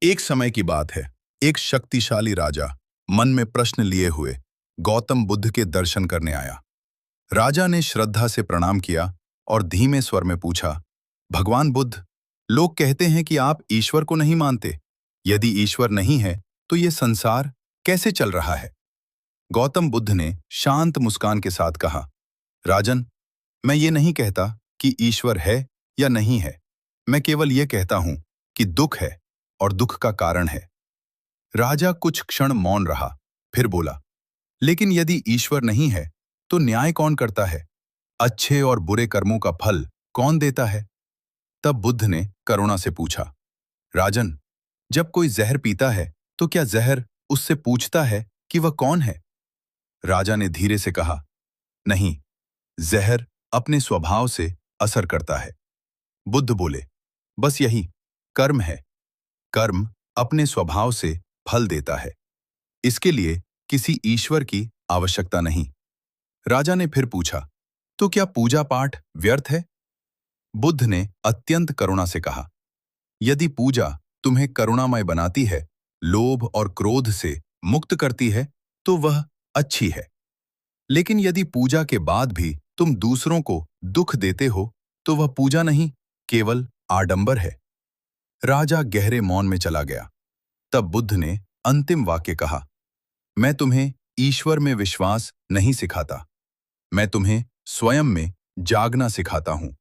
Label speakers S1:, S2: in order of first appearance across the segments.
S1: एक समय की बात है। एक शक्तिशाली राजा मन में प्रश्न लिए हुए गौतम बुद्ध के दर्शन करने आया। राजा ने श्रद्धा से प्रणाम किया और धीमे स्वर में पूछा, भगवान बुद्ध, लोग कहते हैं कि आप ईश्वर को नहीं मानते। यदि ईश्वर नहीं है तो ये संसार कैसे चल रहा है? गौतम बुद्ध ने शांत मुस्कान के साथ कहा, राजन, मैं ये नहीं कहता कि ईश्वर है या नहीं है। मैं केवल ये कहता हूं कि दुख है और दुख का कारण है। राजा कुछ क्षण मौन रहा, फिर बोला, लेकिन यदि ईश्वर नहीं है तो न्याय कौन करता है? अच्छे और बुरे कर्मों का फल कौन देता है? तब बुद्ध ने करुणा से पूछा, राजन, जब कोई जहर पीता है तो क्या जहर उससे पूछता है कि वह कौन है? राजा ने धीरे से कहा, नहीं, जहर अपने स्वभाव से असर करता है। बुद्ध बोले, बस यही कर्म है। कर्म अपने स्वभाव से फल देता है। इसके लिए किसी ईश्वर की आवश्यकता नहीं। राजा ने फिर पूछा, तो क्या पूजा पाठ व्यर्थ है? बुद्ध ने अत्यंत करुणा से कहा, यदि पूजा तुम्हें करुणामय बनाती है, लोभ और क्रोध से मुक्त करती है, तो वह अच्छी है। लेकिन यदि पूजा के बाद भी तुम दूसरों को दुख देते हो, तो वह पूजा नहीं, केवल आडंबर है। राजा गहरे मौन में चला गया। तब बुद्ध ने अंतिम वाक्य कहा, मैं तुम्हें ईश्वर में विश्वास नहीं सिखाता, मैं तुम्हें स्वयं में जागना सिखाता हूं।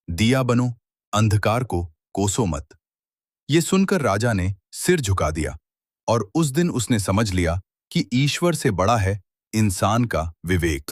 S1: दिया बनो, अंधकार को कोसो मत। ये सुनकर राजा ने सिर झुका दिया और उस दिन उसने समझ लिया कि ईश्वर से बड़ा है इंसान का विवेक।